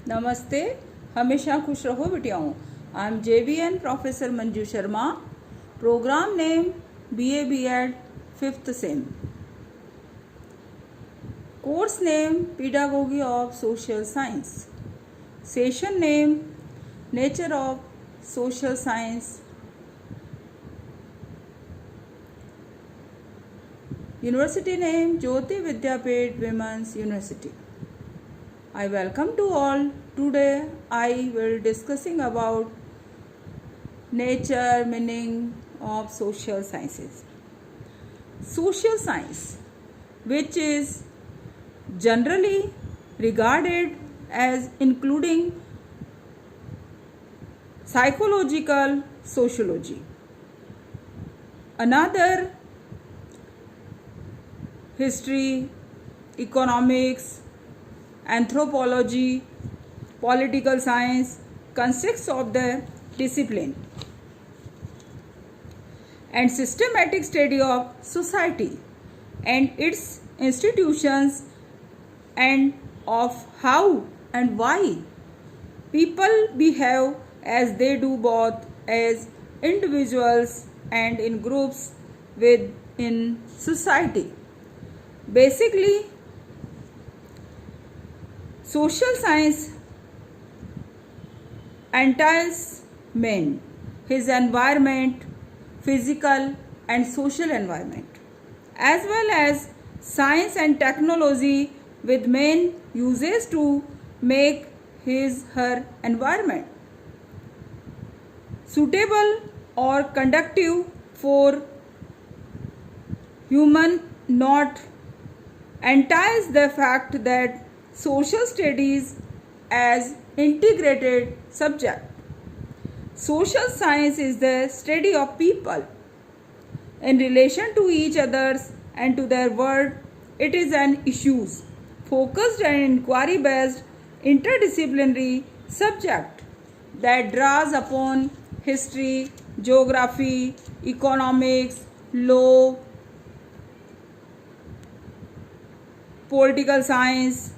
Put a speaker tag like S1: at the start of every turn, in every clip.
S1: नमस्ते, हमेशा खुश रहो बिटियाओं। I am JVN professor Manju Sharma. Programme name BA B.Ed 5th Sem। Course name Pedagogy of Social Science। Session name Nature of Social Science। University name Jyoti Vidyapeeth women's university. I welcome to all. Today I will discussing about nature meaning of social sciences. Social science, which is generally regarded as including psychological sociology, another history, economics, anthropology, political science, consists of the discipline and systematic study of society and its institutions and of how and why people behave as they do both as individuals and in groups within society. Basically, social science entails man, his environment, physical and social environment, as well as science and technology with man uses to make her environment suitable or conducive for human, not entails the fact that social studies as integrated subject. Social science is the study of people in relation to each others and to their world. It is an issues focused and inquiry based interdisciplinary subject that draws upon history, geography, economics, law, political science,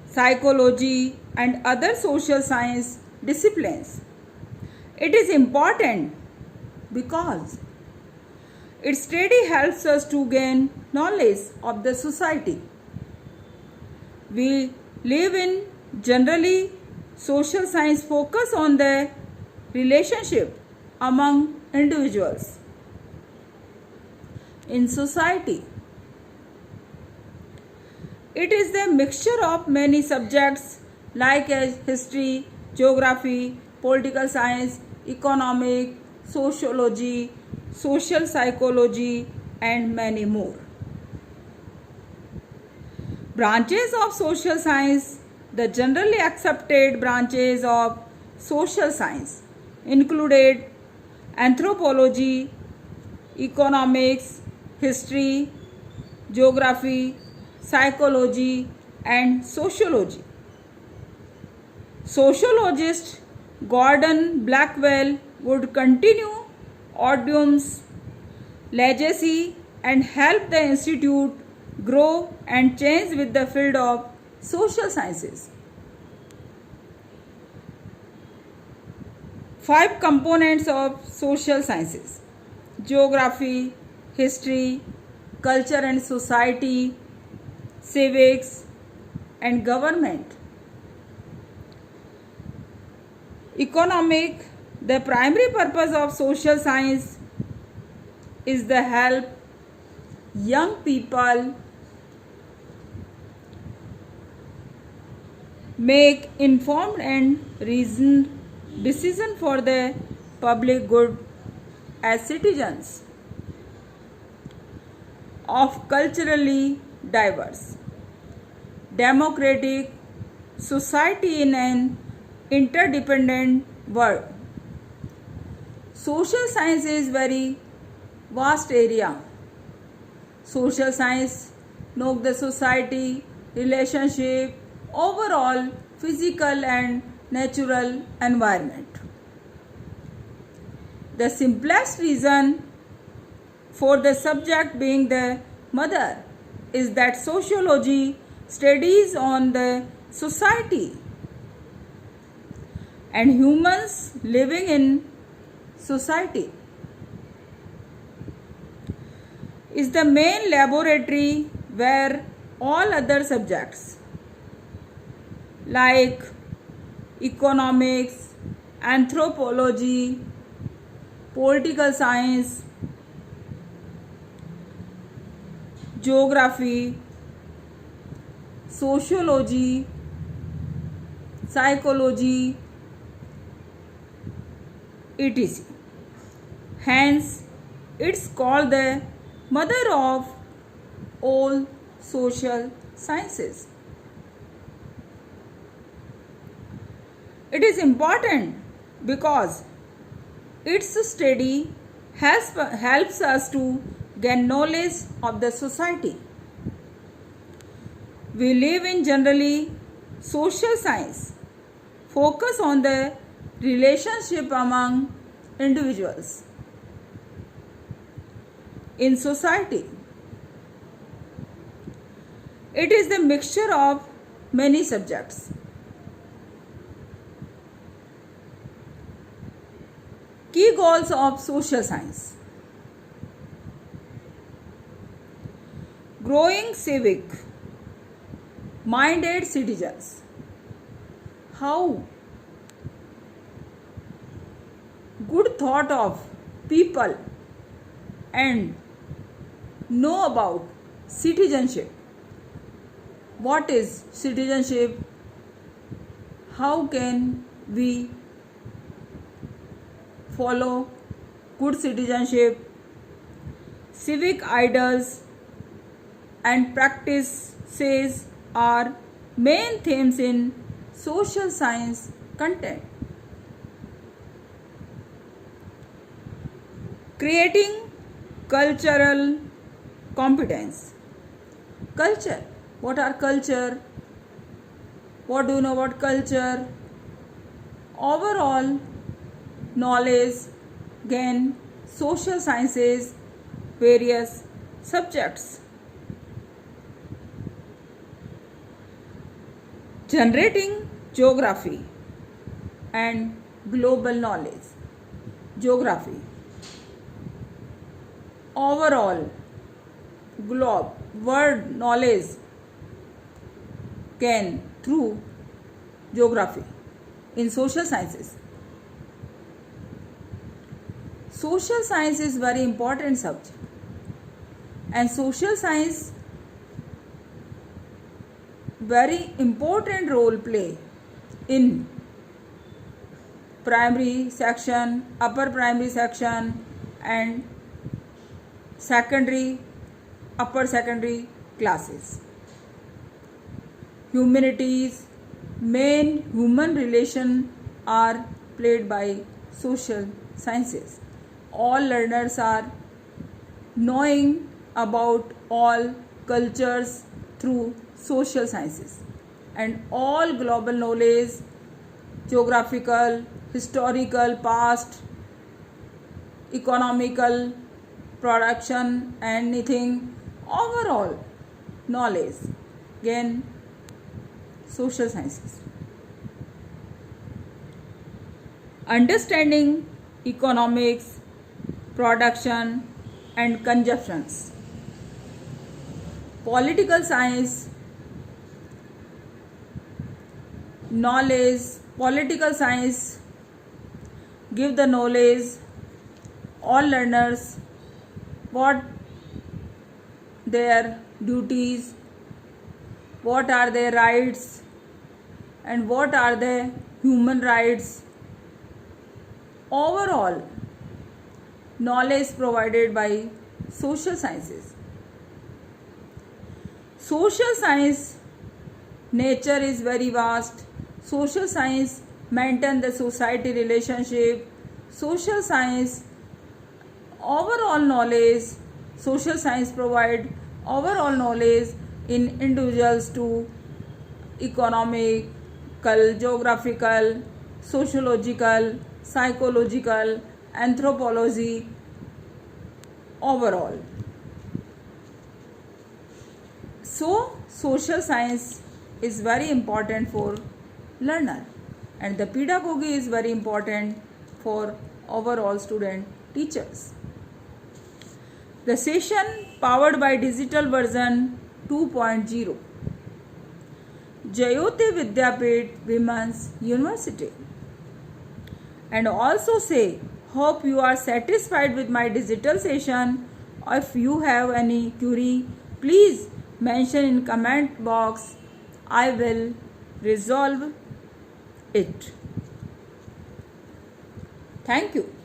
S1: psychology and other social science disciplines. It is important because its study helps us to gain knowledge of the society we live in. Generally, social science focus on the relationship among individuals in society. It is the mixture of many subjects like as history, geography, political science, economic, sociology, social psychology and many more. Branches of social science. The generally accepted branches of social science included anthropology, economics, history, geography, psychology and sociology. Sociologist Gordon Blackwell would continue Odium's legacy and help the institute grow and change with the field of social sciences. 5 components of social sciences: geography, history, culture and society, civics and government. Economic. The primary purpose of social science is the help young people make informed and reasoned decision for the public good as citizens of culturally diverse, democratic society in an interdependent world. Social science is very vast area. Social science knows the society, relationship, overall physical and natural environment. The simplest reason for the subject being the mother is that sociology studies on the society and humans living in society is the main laboratory where all other subjects like economics, anthropology, political science, geography, sociology, psychology, etc. Hence, it's called the mother of all social sciences. It is important because its study helps us to gain knowledge of the society. We live in generally social science, focus on the relationship among individuals in society. It is the mixture of many subjects. Key goals of social science: growing civic minded citizens. How good thought of people and know about citizenship. What is citizenship? How can we follow good citizenship? Civic ideals and practices are main themes in social science content. Creating cultural competence. Culture. What are culture? What do you know about culture? Overall knowledge gain social sciences various subjects. Generating geography and global knowledge. Geography. Overall globe world knowledge gain through geography in social sciences. Social science is very important subject, and social science very important role play in primary section, upper primary section and secondary, upper secondary classes. Humanities, main human relation are played by social sciences. All learners are knowing about all cultures through social sciences, and all global knowledge, geographical, historical, past, economical, production, anything, overall knowledge gain social sciences. Understanding economics, production and consumptions. Political science knowledge, political science give the knowledge all learners what their duties, what are their rights and what are the human rights. Overall knowledge provided by social sciences. Social science nature is very vast. Social science maintain the society relationship. Social science overall knowledge. Social science provide overall knowledge in individuals to economical, geographical, sociological, psychological, anthropology, overall. So social science is very important for learner, and the pedagogy is very important for overall student teachers. The session powered by digital version 2.0, Jayoti Vidyapith Women's University. And also say, hope you are satisfied with my digital session. If you have any query, please mention in comment box. I will resolve it. Thank you.